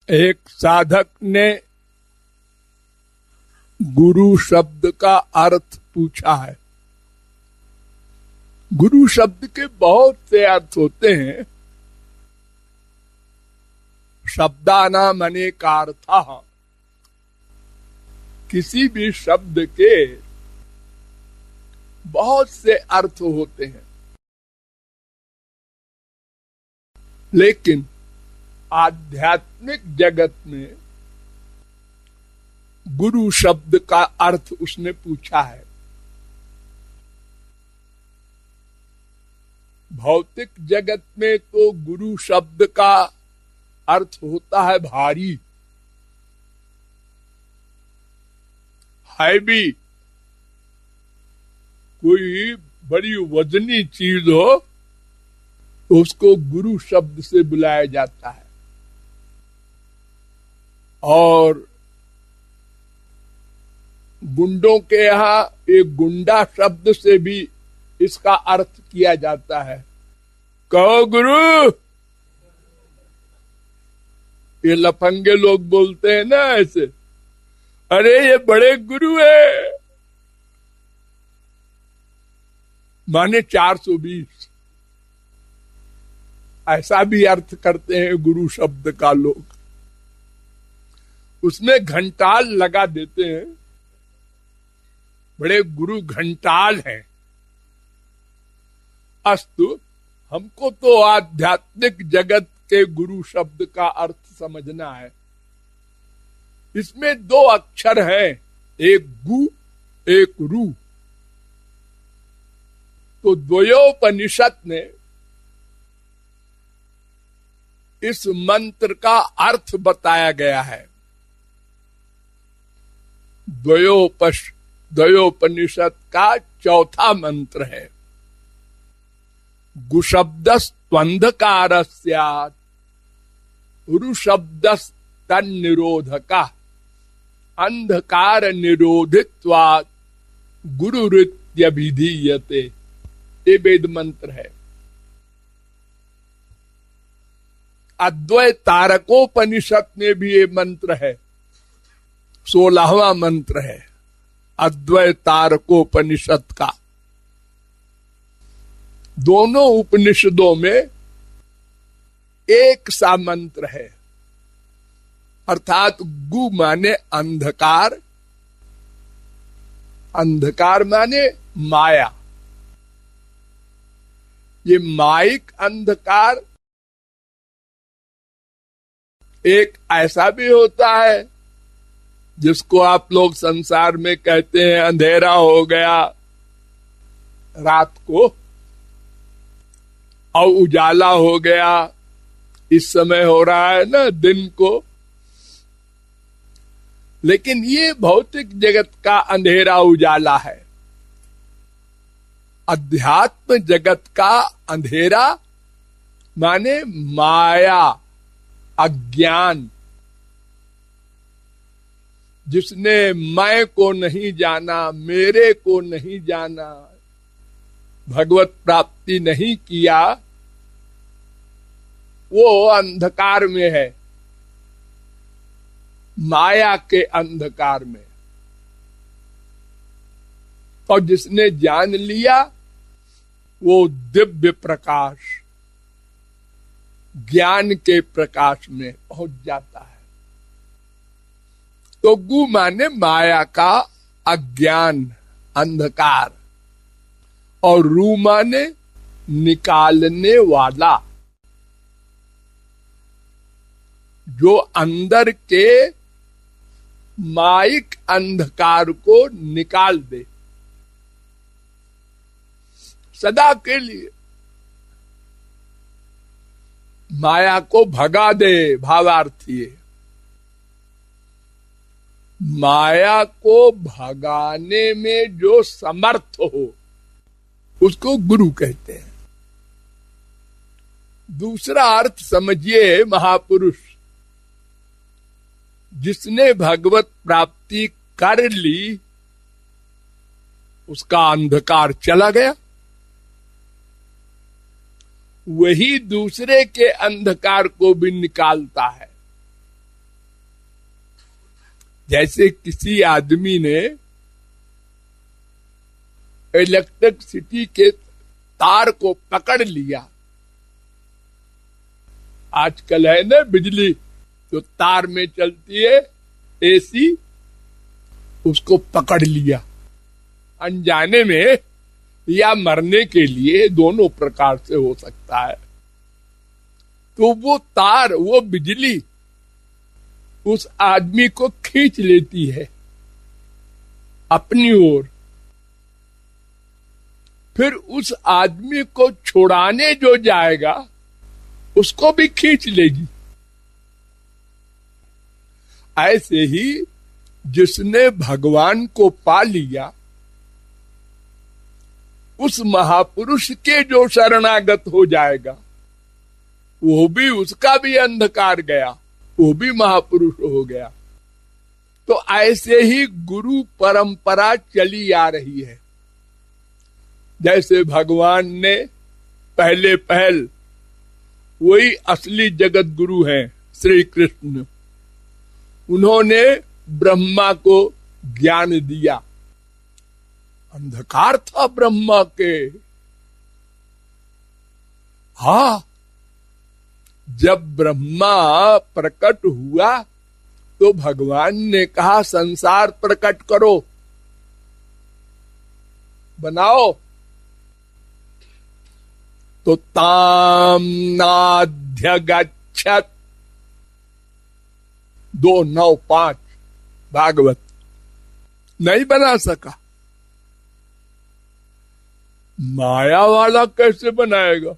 एक साधक ने गुरु शब्द का अर्थ पूछा है। गुरु शब्द के बहुत से अर्थ होते हैं। शब्दानाम अनेकार्थः, किसी भी शब्द के बहुत से अर्थ होते हैं, लेकिन आध्यात्मिक जगत में गुरु शब्द का अर्थ उसने पूछा है। भौतिक जगत में तो गुरु शब्द का अर्थ होता है भारी, हैवी। कोई बड़ी वजनी चीज हो तो उसको गुरु शब्द से बुलाया जाता है। और गुंडों के यहाँ एक गुंडा शब्द से भी इसका अर्थ किया जाता है। कहो गुरु, ये लफंगे लोग बोलते हैं ना ऐसे, अरे ये बड़े गुरु है, माने 420, ऐसा भी अर्थ करते हैं गुरु शब्द का लोग। उसमें घंटाल लगा देते हैं, बड़े गुरु घंटाल हैं। अस्तु, हमको तो आध्यात्मिक जगत के गुरु शब्द का अर्थ समझना है। इसमें 2 अक्षर हैं, एक गु एक रू। तो द्वयोपनिषद ने इस मंत्र का अर्थ बताया गया है। द्वयोपनिषद का 4था मंत्र है। गुशब्दस्त्वंधकार स्यात्, रुशब्दस्तन्निरोधका, अंधकार निरोधित्वात् गुरुरित्यभिधीयते। ये वेद मंत्र है। अद्वैत तारकोपनिषद में भी ये मंत्र है, 16वां मंत्र है अद्वैत तारकोपनिषद का। दोनों उपनिषदों में एक सा मंत्र है, अर्थात गु माने अंधकार, अंधकार माने माया। ये माइक अंधकार एक ऐसा भी होता है जिसको आप लोग संसार में कहते हैं अंधेरा हो गया रात को और उजाला हो गया, इस समय हो रहा है ना दिन को। लेकिन ये भौतिक जगत का अंधेरा उजाला है। अध्यात्म जगत का अंधेरा माने माया, अज्ञान। जिसने मैं को नहीं जाना, मेरे को नहीं जाना, भगवत प्राप्ति नहीं किया, वो अंधकार में है, माया के अंधकार में। और जिसने जान लिया वो दिव्य प्रकाश, ज्ञान के प्रकाश में पहुंच जाता है। तो गु माने माया का अज्ञान, अंधकार, और रू माने निकालने वाला, जो अंदर के माइक अंधकार को निकाल दे सदा के लिए, माया को भगा दे। भावार्थी है, माया को भगाने में जो समर्थ हो उसको गुरु कहते हैं। दूसरा अर्थ समझिए, महापुरुष। जिसने भगवत प्राप्ति कर ली उसका अंधकार चला गया, वही दूसरे के अंधकार को भी निकालता है। जैसे किसी आदमी ने इलेक्ट्रिसिटी के तार को पकड़ लिया, आजकल है ना बिजली जो तार में चलती है, एसी, उसको पकड़ लिया अनजाने में या मरने के लिए, दोनों प्रकार से हो सकता है। तो वो तार, वो बिजली उस आदमी को खींच लेती है अपनी ओर, फिर उस आदमी को छुड़ाने जो जाएगा उसको भी खींच लेगी। ऐसे ही जिसने भगवान को पा लिया, उस महापुरुष के जो शरणागत हो जाएगा, वो भी, उसका भी अंधकार गया, वो भी महापुरुष हो गया। तो ऐसे ही गुरु परंपरा चली आ रही है। जैसे भगवान ने पहले पहल, वही असली जगत गुरु हैं श्री कृष्ण, उन्होंने ब्रह्मा को ज्ञान दिया। अंधकार था ब्रह्मा के, हाँ, जब ब्रह्मा प्रकट हुआ तो भगवान ने कहा संसार प्रकट करो, बनाओ। तो ताम नाध्यगच्छत् 2:9-5 भागवत, नहीं बना सका। माया वाला कैसे बनाएगा?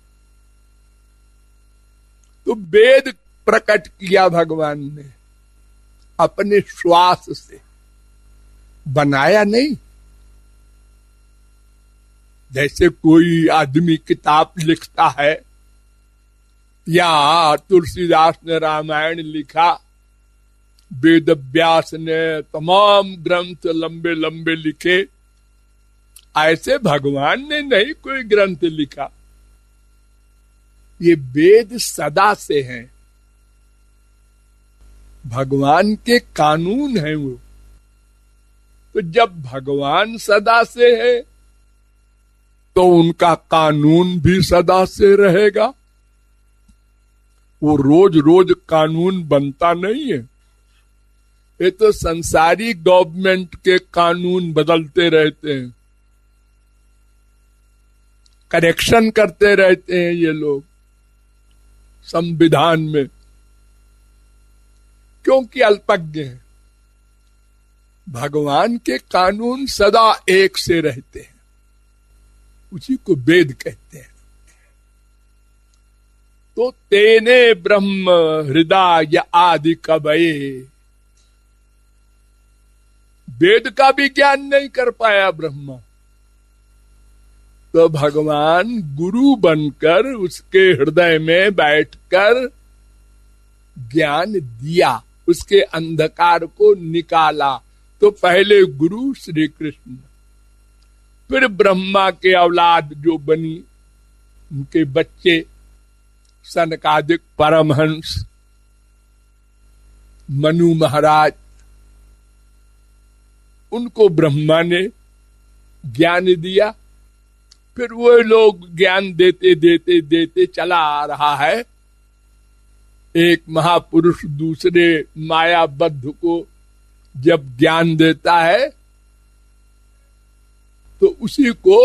तो वेद प्रकट किया भगवान ने अपने श्वास से, बनाया नहीं। जैसे कोई आदमी किताब लिखता है, या तुलसीदास ने रामायण लिखा, वेद व्यास ने तमाम ग्रंथ लंबे लंबे लिखे, ऐसे भगवान ने नहीं कोई ग्रंथ लिखा। ये वेद सदा से हैं, भगवान के कानून हैं वो। तो जब भगवान सदा से है तो उनका कानून भी सदा से रहेगा। वो रोज रोज कानून बनता नहीं है, ये तो संसारी गवर्नमेंट के कानून बदलते रहते हैं, करेक्शन करते रहते हैं ये लोग संविधान में, क्योंकि अल्पज्ञ हैं। भगवान के कानून सदा एक से रहते हैं, उसी को वेद कहते हैं। तो तेने ब्रह्म हृदय आदि कवये, वेद का भी ज्ञान नहीं कर पाया ब्रह्मा, तो भगवान गुरु बनकर उसके हृदय में बैठकर ज्ञान दिया, उसके अंधकार को निकाला। तो पहले गुरु श्री कृष्ण, फिर ब्रह्मा के औलाद जो बनी, उनके बच्चे सनकादिक परमहंस, मनु महाराज, उनको ब्रह्मा ने ज्ञान दिया। फिर वो लोग ज्ञान देते देते देते चला आ रहा है। एक महापुरुष दूसरे मायाबद्ध को जब ज्ञान देता है तो उसी को,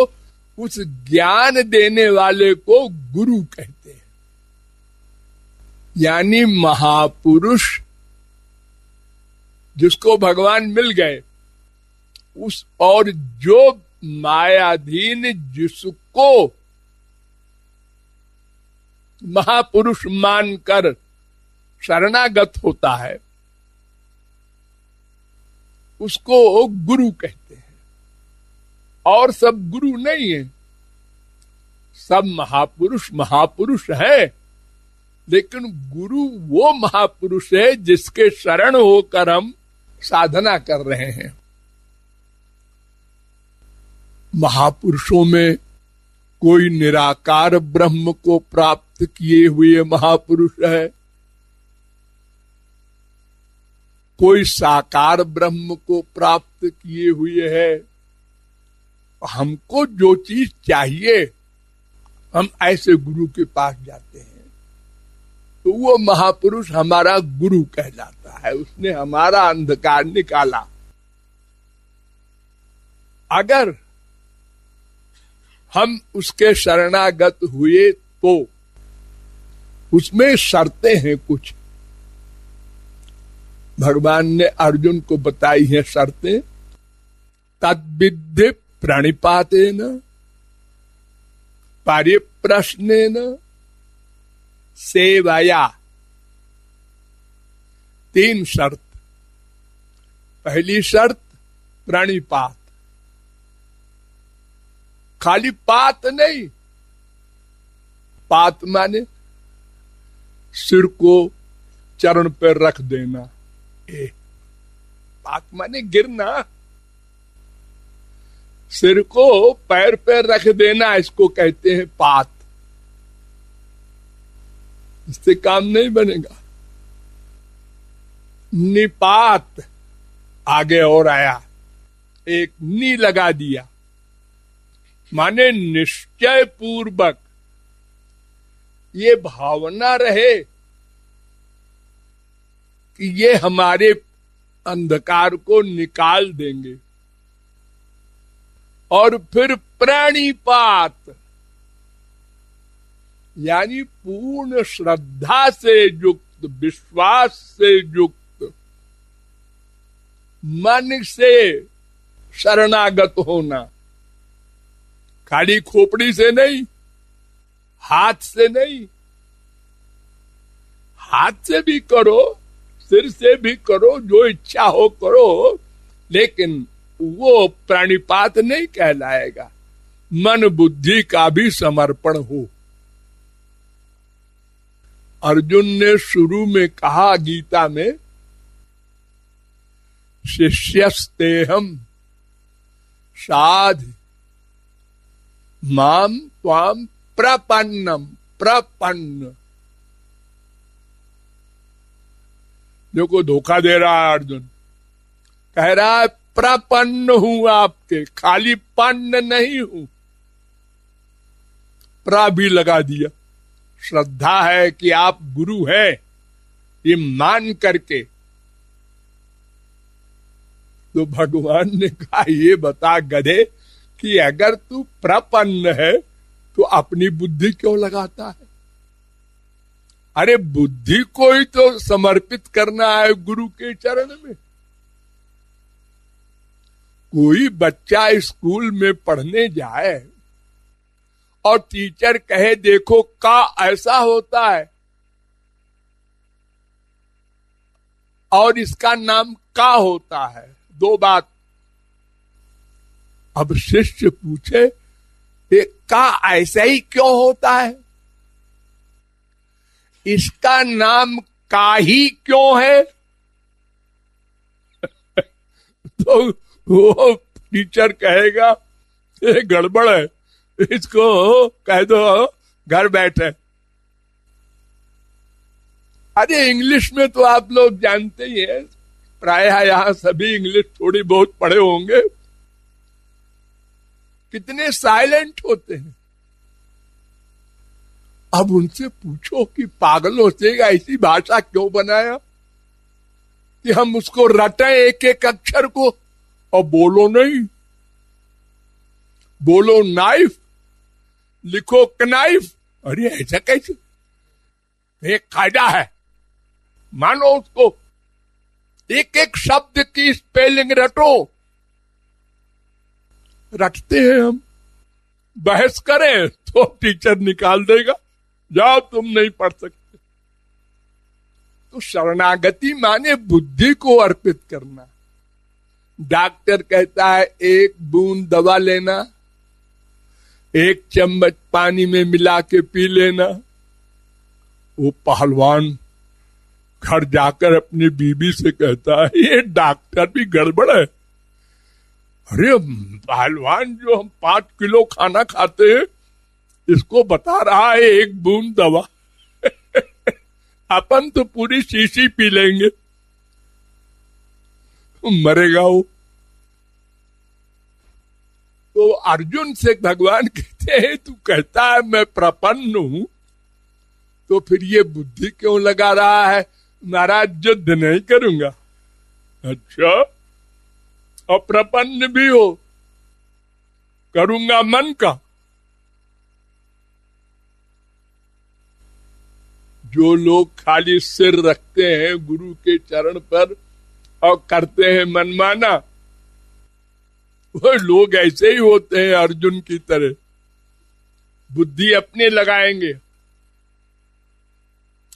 उस ज्ञान देने वाले को गुरु कहते हैं। यानी महापुरुष जिसको भगवान मिल गए, उस, और जो मायाधीन जिसको महापुरुष मानकर शरणागत होता है, उसको गुरु कहते हैं। और सब गुरु नहीं है, सब महापुरुष महापुरुष है, लेकिन गुरु वो महापुरुष है जिसके शरण होकर हम साधना कर रहे हैं। महापुरुषों में कोई निराकार ब्रह्म को प्राप्त किए हुए महापुरुष है, कोई साकार ब्रह्म को प्राप्त किए हुए है। हमको जो चीज चाहिए हम ऐसे गुरु के पास जाते हैं, तो वो महापुरुष हमारा गुरु कहलाता है। उसने हमारा अंधकार निकाला। अगर हम उसके शरणागत हुए तो उसमें शर्तें हैं कुछ। भगवान ने अर्जुन को बताई है शर्तें। तद्विद्धि प्रणिपातेन परिप्रश्नेन सेवया। 3 शर्त। पहली शर्त प्रणिपात, खाली पात नहीं, पात माने सिर को चरण पर रख देना। पात माने गिरना, सिर को पैर पर रख देना, इसको कहते हैं पात। इससे काम नहीं बनेगा। निपात आगे और आया, एक नी लगा दिया, माने निश्चय पूर्वक ये भावना रहे कि ये हमारे अंधकार को निकाल देंगे। और फिर प्रणिपात, यानी पूर्ण श्रद्धा से युक्त, विश्वास से युक्त मन से शरणागत होना। खाली खोपड़ी से नहीं, हाथ से नहीं। हाथ से भी करो, सिर से भी करो, जो इच्छा हो करो, लेकिन वो प्रणिपात नहीं कहलाएगा। मन बुद्धि का भी समर्पण हो। अर्जुन ने शुरू में कहा गीता में, शिष्यस्तेहम साध माम त्वाम प्रपन्नम। प्रपन्न देखो धोखा दे रहा है अर्जुन। कह रहा है प्रपन्न हूं आपके, खाली पन्न नहीं हूं। प्रा भी लगा दिया। श्रद्धा है कि आप गुरु हैं, ये मान करके। तो भगवान ने कहा, ये बता गधे कि अगर तू प्रपन्न है तो अपनी बुद्धि क्यों लगाता है? अरे बुद्धि को ही तो समर्पित करना है गुरु के चरण में। कोई बच्चा स्कूल में पढ़ने जाए और टीचर कहे देखो का ऐसा होता है और इसका नाम का होता है, 2 बात। अब शिष्य पूछे का ऐसा ही क्यों होता है, इसका नाम का ही क्यों है? तो वो टीचर कहेगा ये गड़बड़ है, इसको कह दो घर बैठे। अरे इंग्लिश में तो आप लोग जानते ही हैं, प्रायः यहां सभी इंग्लिश थोड़ी बहुत पढ़े होंगे, कितने साइलेंट होते हैं। अब उनसे पूछो कि पागलों से ऐसी भाषा क्यों बनाया कि हम उसको रटें एक एक अक्षर को और बोलो नहीं। बोलो नाइफ, लिखो कनाइफ। अरे ऐसा कैसे? एक कायदा है, मानो उसको। एक एक शब्द की स्पेलिंग रटो। रटते हैं हम। बहस करें तो टीचर निकाल देगा, जाओ तुम नहीं पढ़ सकते। तो शरणागति माने बुद्धि को अर्पित करना। डॉक्टर कहता है 1 बूंद दवा लेना, 1 चम्मच पानी में मिला के पी लेना। वो पहलवान घर जाकर अपनी बीबी से कहता है ये डॉक्टर भी गड़बड़ है। अरे पहलवान जो हम 5 किलो खाना खाते हैं, इसको बता रहा है 1 बूंद दवा। अपन तो पूरी शीशी पी लेंगे। मरेगा वो। तो अर्जुन से भगवान कहते हैं तू कहता है मैं प्रपन्न हूं, तो फिर ये बुद्धि क्यों लगा रहा है? महाराज युद्ध नहीं करूंगा। अच्छा, और प्रपन्न भी हो, करूंगा मन का। जो लोग खाली सिर रखते हैं गुरु के चरण पर और करते हैं मनमाना, वो लोग ऐसे ही होते हैं अर्जुन की तरह, बुद्धि अपने लगाएंगे।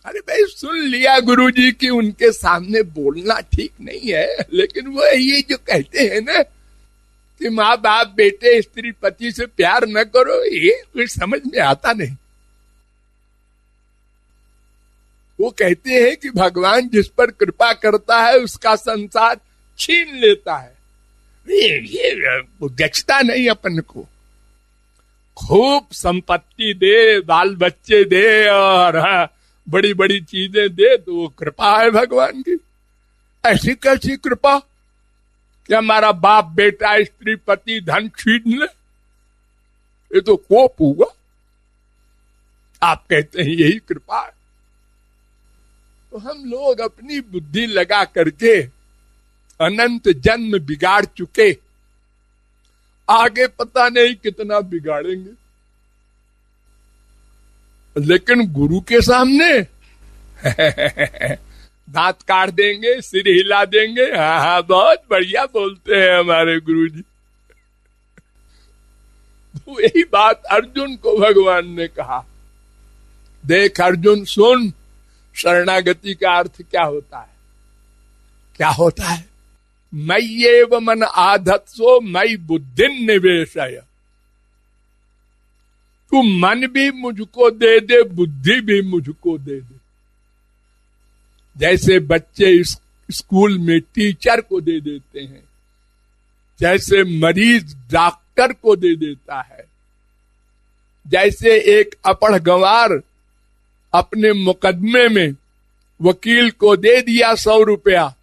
अरे भाई सुन लिया गुरुजी कि उनके सामने बोलना ठीक नहीं है, लेकिन वो ये जो कहते हैं ना कि माँ बाप बेटे स्त्री पति से प्यार न करो, ये कुछ समझ में आता नहीं। वो कहते हैं कि भगवान जिस पर कृपा करता है उसका संसार छीन लेता है। ये जचता नहीं अपन को। खूब संपत्ति दे, बाल बच्चे दे और बड़ी बड़ी चीजें दे तो वो कृपा है भगवान की। ऐसी कैसी कृपा कि हमारा बाप बेटा स्त्री पति धन छीन ले? ये तो कोप हुआ। आप कहते हैं यही कृपा है। तो हम लोग अपनी बुद्धि लगा करके अनंत जन्म बिगाड़ चुके, आगे पता नहीं कितना बिगाड़ेंगे। लेकिन गुरु के सामने दांत काट देंगे, सिर हिला देंगे। हाँ हाँ, बहुत बढ़िया बोलते हैं हमारे गुरुजी। तो यही बात अर्जुन को भगवान ने कहा, देख अर्जुन सुन, शरणागति का अर्थ क्या होता है? क्या होता है? मय्येव मन आधत्सो मयि बुद्धि निवेशय। तू मन भी मुझको दे दे, बुद्धि भी मुझको दे दे। जैसे बच्चे स्कूल में टीचर को दे देते हैं, जैसे मरीज डॉक्टर को दे देता है, जैसे एक अपढ़ गंवार अपने मुकदमे में वकील को दे दिया 100 रुपया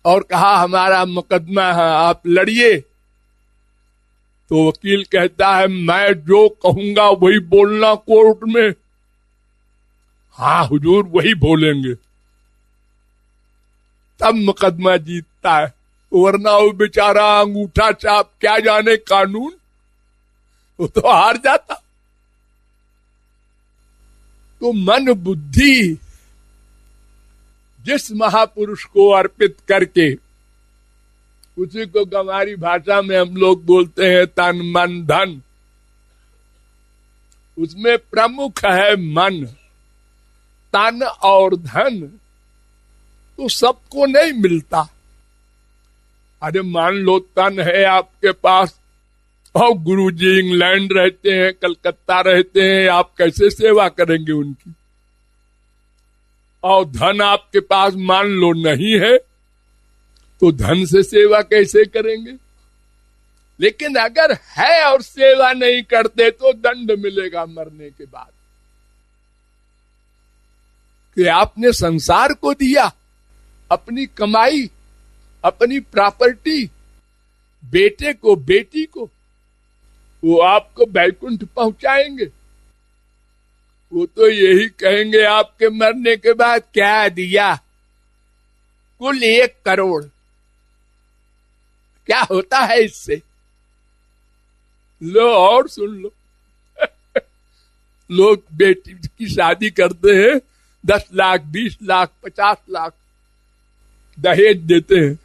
और कहा हमारा मुकदमा है, आप लड़िए। तो वकील कहता है मैं जो कहूंगा वही बोलना कोर्ट में। हाँ हुजूर वही बोलेंगे, तब मुकदमा जीतता है, वरना वो बेचारा अंगूठा छाप क्या जाने कानून, वो तो हार जाता। तो मन बुद्धि जिस महापुरुष को अर्पित करके, उसी को गंवारी भाषा में हम लोग बोलते हैं तन मन धन, उसमें प्रमुख है मन। तन और धन तो सबको नहीं मिलता। अरे मान लो तन है आपके पास और गुरुजी इंग्लैंड रहते हैं, कलकत्ता रहते हैं, आप कैसे सेवा करेंगे उनकी? और धन आपके पास मान लो नहीं है, तो धन से सेवा कैसे करेंगे? लेकिन अगर है और सेवा नहीं करते तो दंड मिलेगा मरने के बाद। कि आपने संसार को दिया, अपनी कमाई, अपनी प्रॉपर्टी, बेटे को बेटी को, वो आपको बैकुंठ पहुंचाएंगे। वो तो यही कहेंगे आपके मरने के बाद क्या दिया? कुल 1 करोड़। क्या होता है इससे? लो और सुन लो। लोग बेटी की शादी करते हैं, 10 लाख 20 लाख 50 लाख दहेज देते हैं,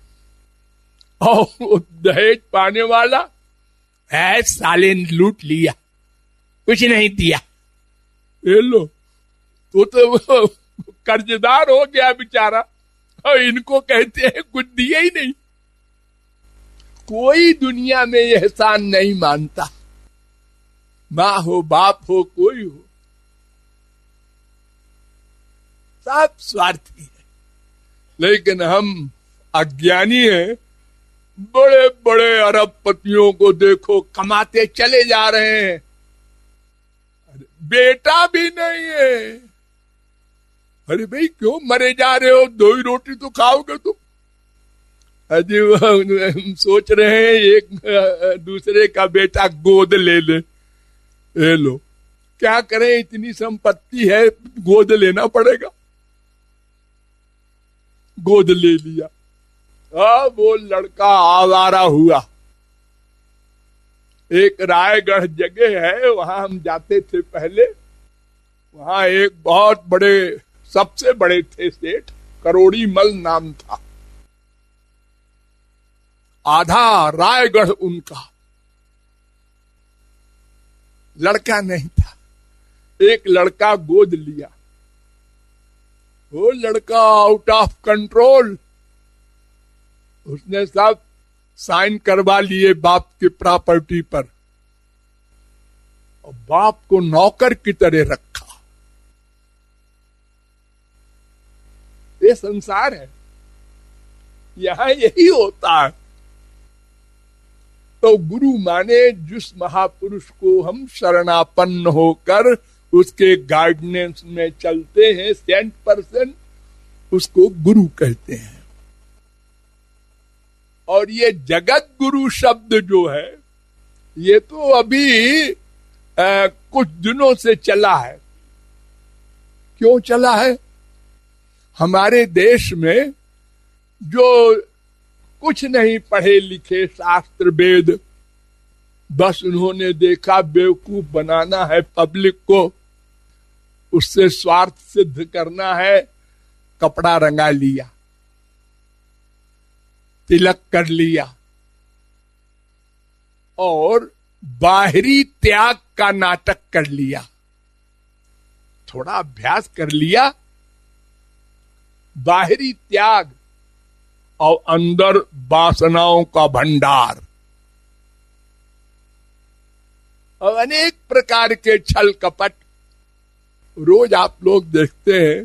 और दहेज पाने वाला है साले लूट लिया, कुछ नहीं दिया। ये लो, तो कर्जदार हो गया बेचारा, और इनको कहते हैं कुछ दिया ही नहीं। कोई दुनिया में एहसान नहीं मानता, माँ हो बाप हो कोई हो, सब स्वार्थी है। लेकिन हम अज्ञानी हैं। बड़े बड़े अरबपतियों को देखो, कमाते चले जा रहे हैं, बेटा भी नहीं है। अरे भाई क्यों मरे जा रहे हो? 2 ही रोटी तो खाओगे तुम। अजी वो सोच रहे हैं एक दूसरे का बेटा गोद ले ले। ये लो, क्या करें, इतनी संपत्ति है, गोद लेना पड़ेगा। गोद ले लिया। वो लड़का आवारा हुआ। एक रायगढ़ जगह है, वहां हम जाते थे पहले। वहां एक बहुत बड़े, सबसे बड़े थे सेठ, करोड़ी मल नाम था। आधा रायगढ़ उनका। लड़का नहीं था, एक लड़का गोद लिया। वो लड़का आउट ऑफ कंट्रोल। उसने सब साइन करवा लिए बाप की प्रॉपर्टी पर, और बाप को नौकर की तरह रखा। ये संसार है, यहां यही होता है। तो गुरु माने जिस महापुरुष को हम शरणापन्न होकर उसके गाइडेंस में चलते हैं, 100% उसको गुरु कहते हैं। और ये जगत गुरु शब्द जो है, ये तो अभी कुछ दिनों से चला है। क्यों चला है? हमारे देश में जो कुछ नहीं पढ़े लिखे, शास्त्र वेद, बस उन्होंने देखा बेवकूफ बनाना है पब्लिक को, उससे स्वार्थ सिद्ध करना है, कपड़ा रंगा लिया, तिलक कर लिया, और बाहरी त्याग का नाटक कर लिया। थोड़ा अभ्यास कर लिया, बाहरी त्याग और अंदर वासनाओं का भंडार, और अनेक प्रकार के छल कपट। रोज आप लोग देखते हैं,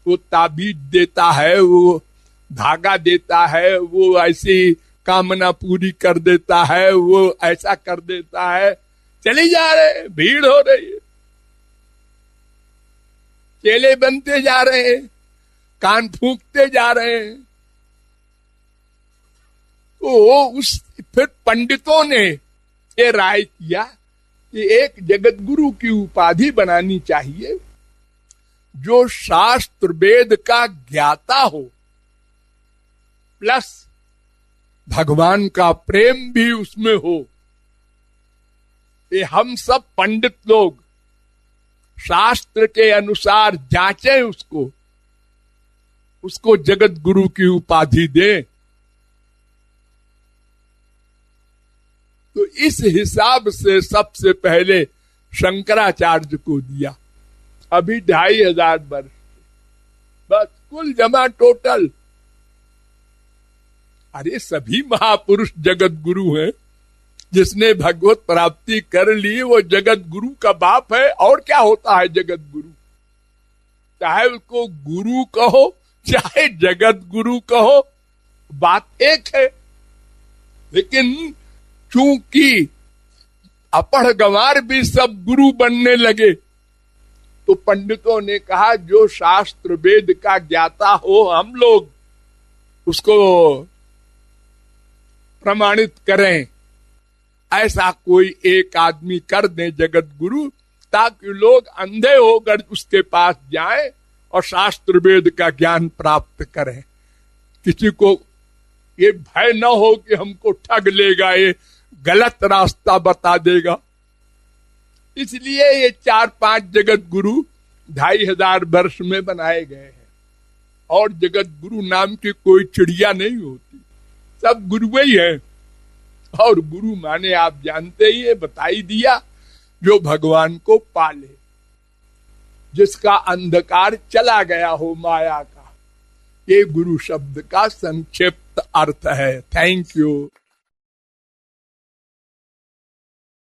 वो ताबीज देता है, वो धागा देता है, वो ऐसी कामना पूरी कर देता है, वो ऐसा कर देता है। चले जा रहे, भीड़ हो रही है, चेले बनते जा रहे हैं, कान फूंकते जा रहे हैं। तो फिर पंडितों ने ये राय किया कि एक जगत गुरु की उपाधि बनानी चाहिए, जो शास्त्र वेद का ज्ञाता हो, प्लस भगवान का प्रेम भी उसमें हो। ये हम सब पंडित लोग शास्त्र के अनुसार जांचें उसको जगत गुरु की उपाधि दें। तो इस हिसाब से सबसे पहले शंकराचार्य को दिया। अभी 2500 वर्ष, बस कुल जमा टोटल। अरे सभी महापुरुष जगत गुरु हैं। जिसने भगवत प्राप्ति कर ली वो जगत गुरु का बाप है। और क्या होता है जगत गुरु? चाहे उसको गुरु कहो चाहे जगत गुरु कहो, बात एक है। लेकिन चूंकि अपढ़ गंवार भी सब गुरु बनने लगे, तो पंडितों ने कहा जो शास्त्र वेद का ज्ञाता हो, हम लोग उसको प्रमाणित करें। ऐसा कोई एक आदमी कर दे जगत गुरु, ताकि लोग अंधे होकर उसके पास जाएं और शास्त्र वेद का ज्ञान प्राप्त करें। किसी को ये भय न हो कि हमको ठग लेगा, ये गलत रास्ता बता देगा। इसलिए ये 4-5 जगत गुरु 2500 वर्ष में बनाए गए हैं। और जगत गुरु नाम की कोई चिड़िया नहीं होती, सब गुरु ही है। और गुरु माने आप जानते ही है, बता ही दिया, जो भगवान को पाले, जिसका अंधकार चला गया हो माया का। ये गुरु शब्द का संक्षिप्त अर्थ है। Thank you.